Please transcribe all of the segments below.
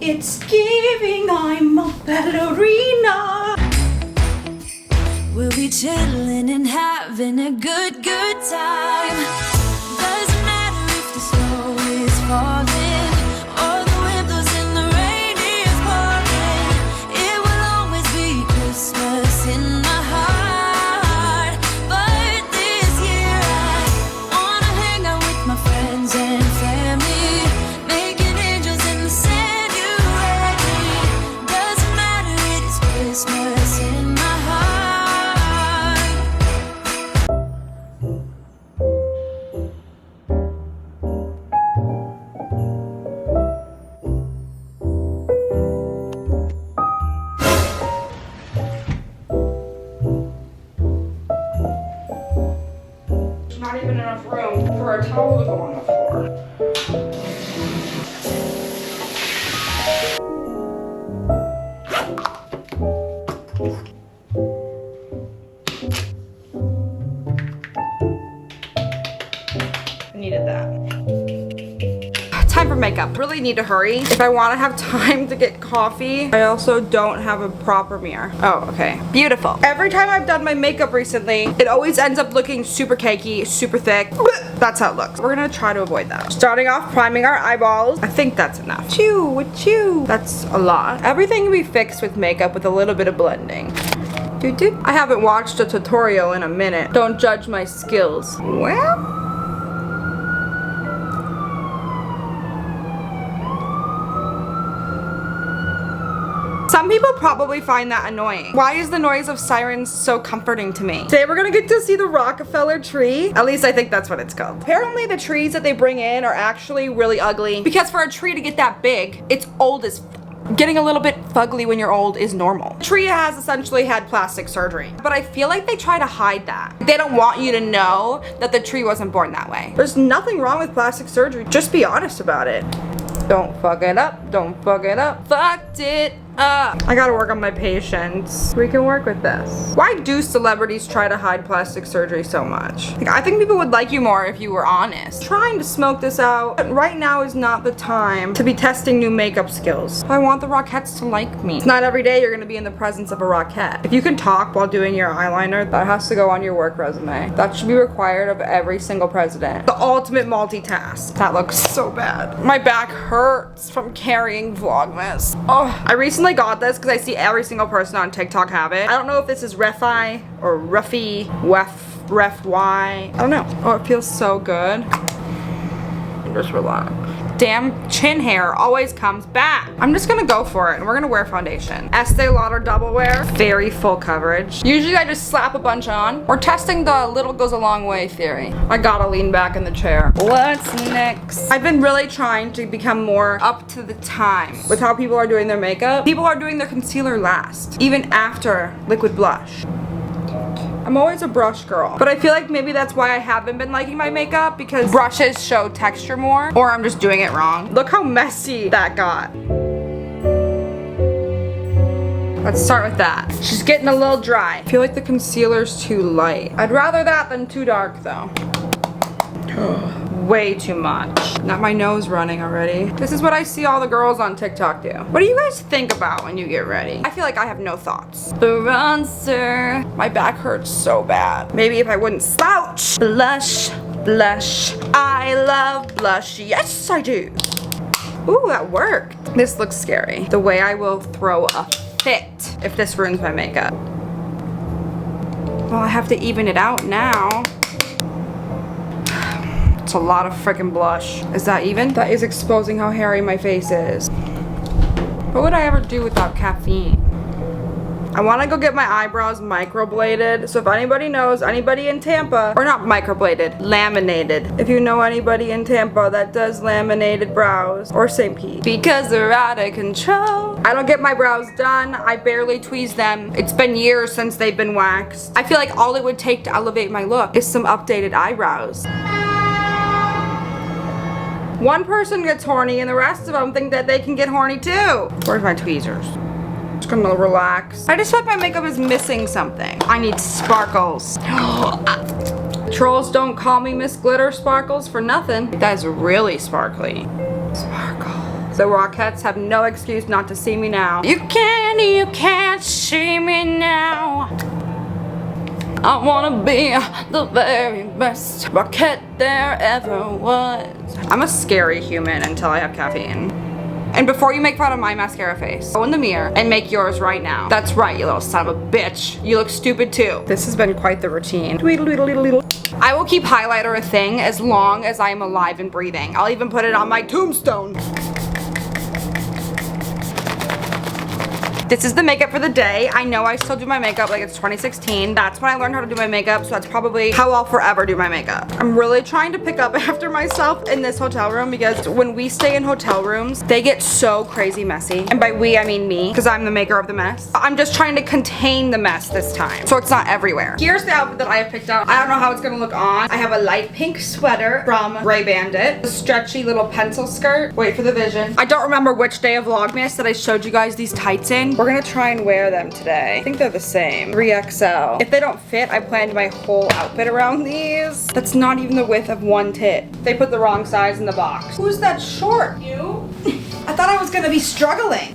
It's giving I'm a ballerina. We'll be chilling and having a good time. Doesn't matter if the snow is falling or the wind blows and the rain is pouring. It will always be Christmas in my heart. But this year I wanna hang out with my friends and family, making angels in the sand. You and me. Doesn't matter, it is Christmas in my heart. Not even enough room for a towel to go on the floor. I needed that. Time for makeup. Really need to hurry if I want to have time to get coffee. I also don't have a proper mirror. Oh, okay. Beautiful. Every time I've done my makeup recently, it always ends up looking super cakey, super thick. That's how it looks. We're gonna try to avoid that. Starting off priming our eyeballs. I think that's enough. Chew. That's a lot. Everything can be fixed with makeup with a little bit of blending. I haven't watched a tutorial in a minute. Don't judge my skills. Well, some people probably find that annoying. Why is the noise of sirens so comforting to me? Today we're gonna get to see the Rockefeller tree. At least I think that's what it's called. Apparently the trees that they bring in are actually really ugly because for a tree to get that big, it's old as getting a little bit fugly when you're old is normal. The tree has essentially had plastic surgery, but I feel like they try to hide that. They don't want you to know that the tree wasn't born that way. There's nothing wrong with plastic surgery. Just be honest about it. Don't fuck it up. Don't fuck it up. Fucked it up. I gotta work on my patience. We can work with this. Why do celebrities try to hide plastic surgery so much? Like, I think people would like you more if you were honest. Trying to smoke this out. But right now is not the time to be testing new makeup skills. I want the Rockettes to like me. It's not every day you're gonna be in the presence of a Rockette. If you can talk while doing your eyeliner, that has to go on your work resume. That should be required of every single president. The ultimate multitask. That looks so bad. My back hurts from carrying Vlogmas. Oh, I recently got this because I see every single person on TikTok have it. I don't know if this is Refi or Ruffy, Ref Y. I don't know. Oh, it feels so good. Just relax. Damn chin hair always comes back. I'm just gonna go for it and we're gonna wear foundation. Estee Lauder double wear. Very full coverage. Usually I just slap a bunch on. We're testing the little goes a long way theory. I gotta lean back in the chair. What's next? I've been really trying to become more up to the time with how people are doing their makeup. People are doing their concealer last, even after liquid blush. I'm always a brush girl, but I feel like maybe that's why I haven't been liking my makeup, because brushes show texture more, or I'm just doing it wrong. Look how messy that got. Let's start with that. She's getting a little dry. I feel like the concealer's too light. I'd rather that than too dark though. Way too much. Not my nose running already. This is what I see all the girls on TikTok do. What do you guys think about when you get ready? I feel like I have no thoughts. Bronzer. My back hurts so bad. Maybe if I wouldn't slouch. Blush. I love blush. Yes, I do. Ooh, that worked. This looks scary. The way I will throw a fit if this ruins my makeup. Well, I have to even it out now. It's a lot of freaking blush. Is that even? That is exposing how hairy my face is. What would I ever do without caffeine? I want to go get my eyebrows microbladed. So if anybody knows anybody in Tampa, or not microbladed, laminated. If you know anybody in Tampa that does laminated brows, or St. Pete. Because they're out of control. I don't get my brows done. I barely tweeze them. It's been years since they've been waxed. I feel like all it would take to elevate my look is some updated eyebrows. One person gets horny and the rest of them think that they can get horny too. Where's my tweezers? Just gonna relax. I just feel like my makeup is missing something. I need sparkles. Trolls don't call me Miss Glitter Sparkles for nothing. That is really sparkly. Sparkles. The Rockettes have no excuse not to see me now. You can't see me now. I wanna be the very best Rockette there ever was. I'm a scary human until I have caffeine. And before you make fun of my mascara face, go in the mirror and make yours right now. That's right, you little son of a bitch. You look stupid too. This has been quite the routine. I will keep highlighter a thing as long as I am alive and breathing. I'll even put it on my tombstone. This is the makeup for the day. I know I still do my makeup like it's 2016. That's when I learned how to do my makeup, so that's probably how I'll forever do my makeup. I'm really trying to pick up after myself in this hotel room because when we stay in hotel rooms, they get so crazy messy. And by we, I mean me, because I'm the maker of the mess. I'm just trying to contain the mess this time, so it's not everywhere. Here's the outfit that I have picked out. I don't know how it's gonna look on. I have a light pink sweater from Ray Bandit, a stretchy little pencil skirt. Wait for the vision. I don't remember which day of Vlogmas that I showed you guys these tights in. We're gonna try and wear them today. I think they're the same. 3XL. If they don't fit, I planned my whole outfit around these. That's not even the width of one tit. They put the wrong size in the box. Who's that short? You? I thought I was gonna be struggling.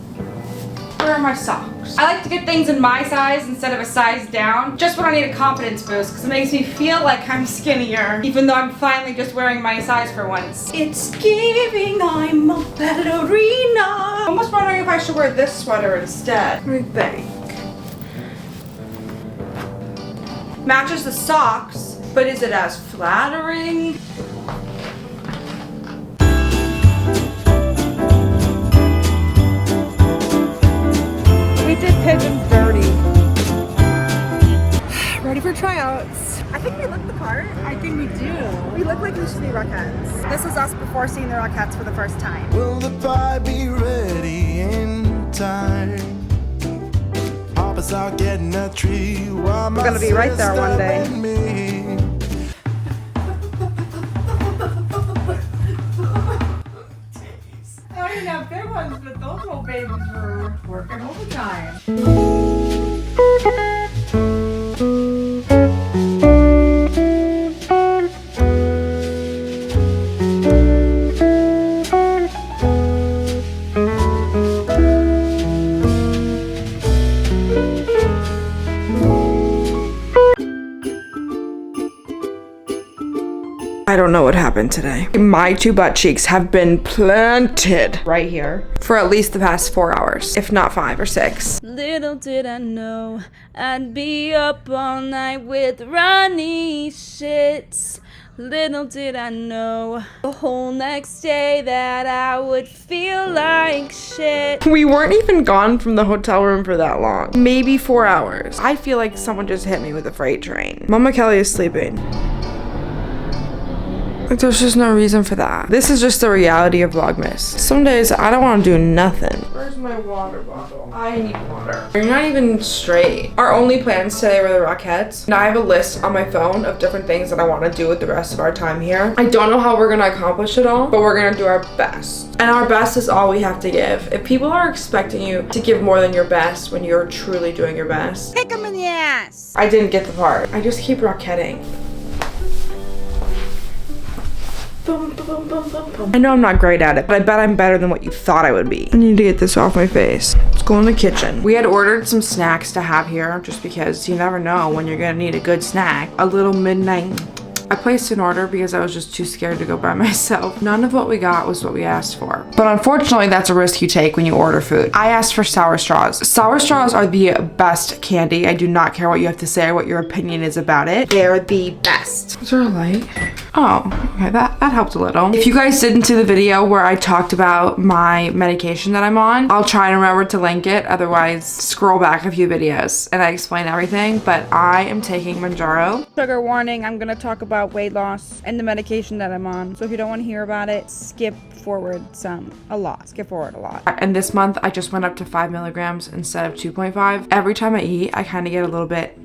Where are my socks? I like to get things in my size instead of a size down, just when I need a confidence boost, because it makes me feel like I'm skinnier, even though I'm finally just wearing my size for once. It's giving I'm a ballerina. I'm almost wondering if I should wear this sweater instead. What do you think? Matches the socks, but is it as flattering? We did pigeons dirty. Ready for tryouts. I think we look the part. I think we do. We look like we should be Rockettes. This was us before seeing the Rockettes for the first time. Will the pie be ready in time? Papa's out getting a tree while We're gonna be right there one day. I didn't have big ones, but those little babies were working overtime. I don't know what happened today. My two butt cheeks have been planted right here for at least the past 4 hours, if not 5 or 6. Little did I know I'd be up all night with runny shits. Little did I know the whole next day that I would feel like shit. We weren't even gone from the hotel room for that long. Maybe 4 hours. I feel like someone just hit me with a freight train. Mama Kelly is sleeping. Like, there's just no reason for that. This is just the reality of Vlogmas. Some days I don't want to do nothing. Where's my water bottle? I need water. You're not even straight. Our only plans today were the Rockettes. And I have a list on my phone of different things that I want to do with the rest of our time here. I don't know how we're going to accomplish it all, but we're going to do our best. And our best is all we have to give. If people are expecting you to give more than your best when you're truly doing your best, Kick them in the ass. I didn't get the part. I just keep rocketting. Boom, boom, boom, boom, boom. I know I'm not great at it, but I bet I'm better than what you thought I would be. I need to get this off my face. Let's go in the kitchen. We had ordered some snacks to have here just because you never know when you're gonna need a good snack. A little midnight. I placed an order because I was just too scared to go by myself. None of what we got was what we asked for. But unfortunately, that's a risk you take when you order food. I asked for sour straws. Sour straws are the best candy. I do not care what you have to say or what your opinion is about it. They're the best. Is there a light? Oh, okay, that helped a little. If you guys didn't see the video where I talked about my medication that I'm on, I'll try and remember to link it. Otherwise, scroll back a few videos and I explain everything. But I am taking Manjaro. Trigger warning, I'm gonna talk about weight loss and the medication that I'm on. So if you don't want to hear about it, skip forward a lot. Skip forward a lot. And this month, I just went up to 5 milligrams instead of 2.5. Every time I eat, I kind of get a little bit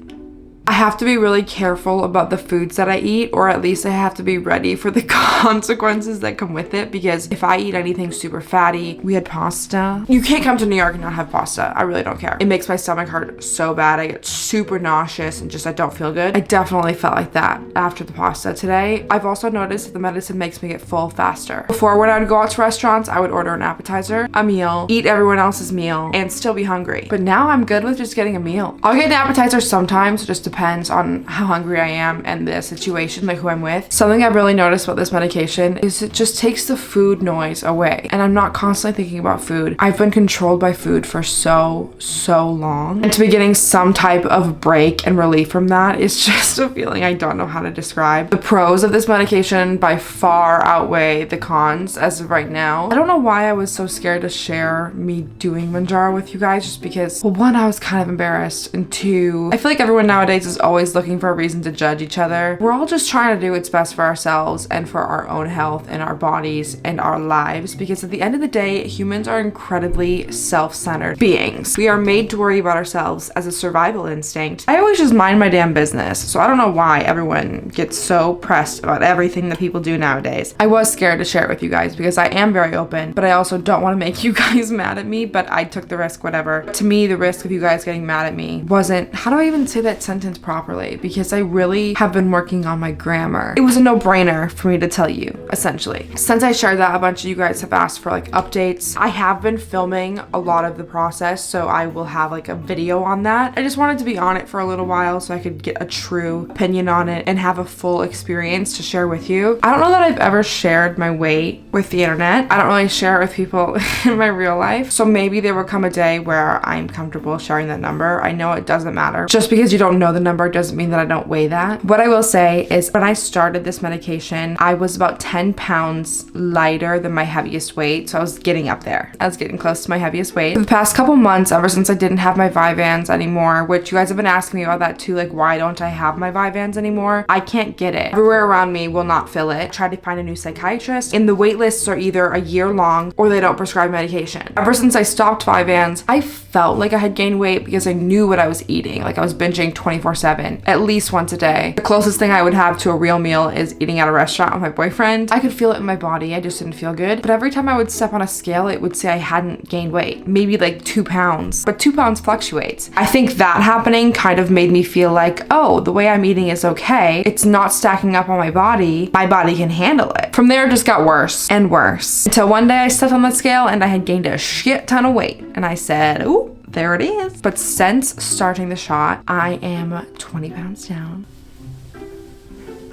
I have to be really careful about the foods that I eat, or at least I have to be ready for the consequences that come with it, because if I eat anything super fatty, we had pasta. You can't come to New York and not have pasta. I really don't care. It makes my stomach hurt so bad. I get super nauseous and just I don't feel good. I definitely felt like that after the pasta today. I've also noticed that the medicine makes me get full faster. Before, when I would go out to restaurants, I would order an appetizer, a meal, eat everyone else's meal, and still be hungry. But now I'm good with just getting a meal. I'll get an appetizer sometimes, just depends on how hungry I am and the situation, like who I'm with. Something I've really noticed about this medication is it just takes the food noise away, and I'm not constantly thinking about food. I've been controlled by food for so long, and to be getting some type of break and relief from that is just a feeling I don't know how to describe. The pros of this medication by far outweigh the cons as of right now. I don't know why I was so scared to share me doing Mounjaro with you guys, just because, well, one, I was kind of embarrassed, and two, I feel like everyone nowadays is always looking for a reason to judge each other. We're all just trying to do what's best for ourselves and for our own health and our bodies and our lives, because at the end of the day, humans are incredibly self-centered beings. We are made to worry about ourselves as a survival instinct. I always just mind my damn business, so I don't know why everyone gets so pressed about everything that people do nowadays. I was scared to share it with you guys because I am very open, but I also don't want to make you guys mad at me, but I took the risk, whatever. To me, the risk of you guys getting mad at me wasn't, how do I even say that sentence properly? Because I really have been working on my grammar. It was a no-brainer for me to tell you, essentially. Since I shared that, a bunch of you guys have asked for like updates. I have been filming a lot of the process, so I will have like a video on that. I just wanted to be on it for a little while so I could get a true opinion on it and have a full experience to share with you. I don't know that I've ever shared my weight with the internet. I don't really share it with people in my real life, so maybe there will come a day where I'm comfortable sharing that number. I know it doesn't matter. Just because you don't know the number doesn't mean that I don't weigh that. What I will say is when I started this medication, I was about 10 pounds lighter than my heaviest weight, so I was getting up there. I was getting close to my heaviest weight. For the past couple months, ever since I didn't have my Vyvanse anymore, which you guys have been asking me about that too, like why don't I have my Vyvanse anymore? I can't get it. Everywhere around me will not fill it. I tried to find a new psychiatrist, and the wait lists are either a year long or they don't prescribe medication. Ever since I stopped Vyvanse, I felt like I had gained weight because I knew what I was eating. Like I was binging 24/7, at least once a day. The closest thing I would have to a real meal is eating at a restaurant with my boyfriend. I could feel it in my body, I just didn't feel good. But every time I would step on a scale, it would say I hadn't gained weight, maybe like 2 pounds, but 2 pounds fluctuates. I think that happening kind of made me feel like, oh, the way I'm eating is okay. It's not stacking up on my body. My body can handle it. From there, it just got worse and worse until one day I stepped on the scale and I had gained a shit ton of weight. And I said, ooh, there it is. But since starting the shot, I am 20 pounds down.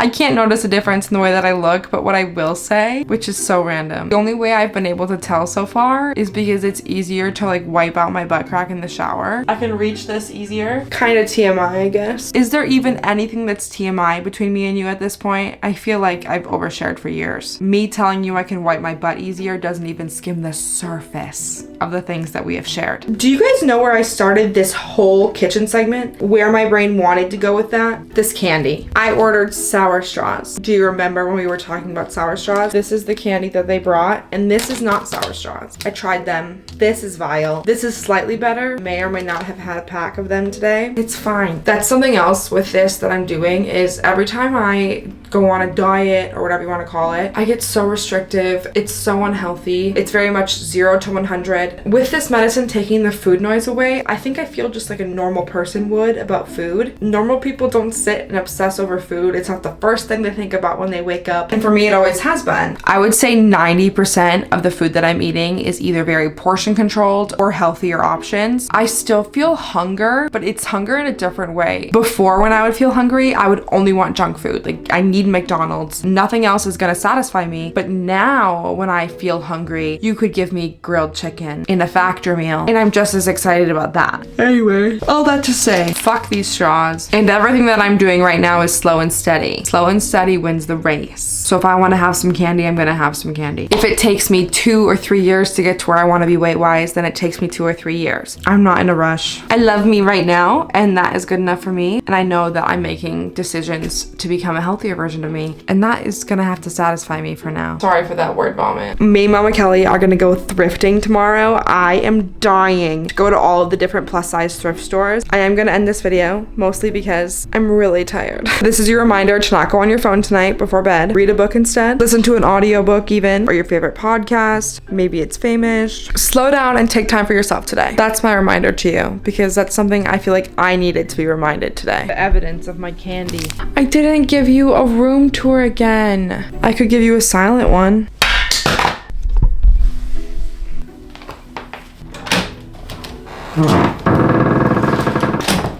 I can't notice a difference in the way that I look, but what I will say, which is so random, the only way I've been able to tell so far is because it's easier to like wipe out my butt crack in the shower. I can reach this easier. Kind of TMI, I guess. Is there even anything that's TMI between me and you at this point? I feel like I've overshared for years. Me telling you I can wipe my butt easier doesn't even skim the surface of the things that we have shared. Do you guys know where I started this whole kitchen segment? Where my brain wanted to go with that? This candy. I ordered sour straws. Do you remember when we were talking about sour straws? This is the candy that they brought, and this is not sour straws. I tried them. This is vile. This is slightly better. May or may not have had a pack of them today. It's fine. That's something else with this that I'm doing is every time I go on a diet or whatever you want to call it, I get so restrictive. It's so unhealthy. It's very much 0 to 100. With this medicine taking the food noise away, I think I feel just like a normal person would about food. Normal people don't sit and obsess over food. It's not the first thing they think about when they wake up. And for me, it always has been. I would say 90% of the food that I'm eating is either very portion controlled or healthier options. I still feel hunger, but it's hunger in a different way. Before, when I would feel hungry, I would only want junk food. Like I need McDonald's. Nothing else is gonna satisfy me. But now when I feel hungry, you could give me grilled chicken in a factor meal and I'm just as excited about that. Anyway, all that to say, fuck these straws. And everything that I'm doing right now is slow and steady. Slow and steady wins the race. So if I want to have some candy, I'm gonna have some candy. If it takes me 2 or 3 years to get to where I want to be weight-wise, then it takes me 2 or 3 years. I'm not in a rush. I love me right now, and that is good enough for me. And I know that I'm making decisions to become a healthier version of me, and that is gonna have to satisfy me for now. Sorry for that word vomit. Me and Mama Kelly are gonna go thrifting tomorrow. I am dying to go to all of the different plus size thrift stores. I am gonna end this video mostly because I'm really tired. This is your reminder to not go on your phone tonight before bed. Read a book instead. Listen to an audiobook even, or your favorite podcast. Maybe it's Famous. Slow down and take time for yourself today. That's my reminder to you, because that's something I feel like I needed to be reminded today. The evidence of my candy. I didn't give you a room tour again. I could give you a silent one.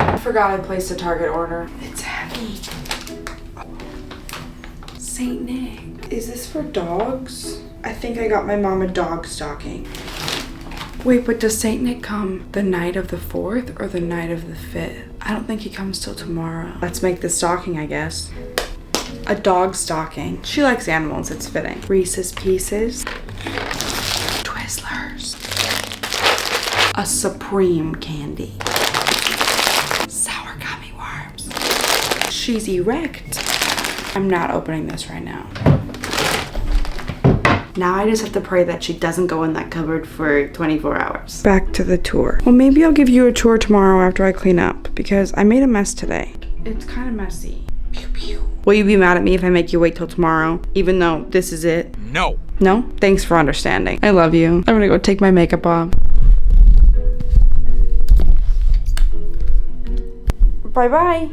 I forgot I placed a Target order. It's heavy. Saint Nick. Is this for dogs? I think I got my mom a dog stocking. Wait, but does Saint Nick come the night of the 4th or the night of the 5th? I don't think he comes till tomorrow. Let's make the stocking, I guess. A dog stocking. She likes animals, it's fitting. Reese's Pieces. Twizzlers. A Supreme candy. Sour gummy worms. She's erect. I'm not opening this right now. Now I just have to pray that she doesn't go in that cupboard for 24 hours. Back to the tour. Well, maybe I'll give you a tour tomorrow after I clean up, because I made a mess today. It's kind of messy. Pew pew. Will you be mad at me if I make you wait till tomorrow, even though this is it? No. No? Thanks for understanding. I love you. I'm gonna go take my makeup off. Bye-bye.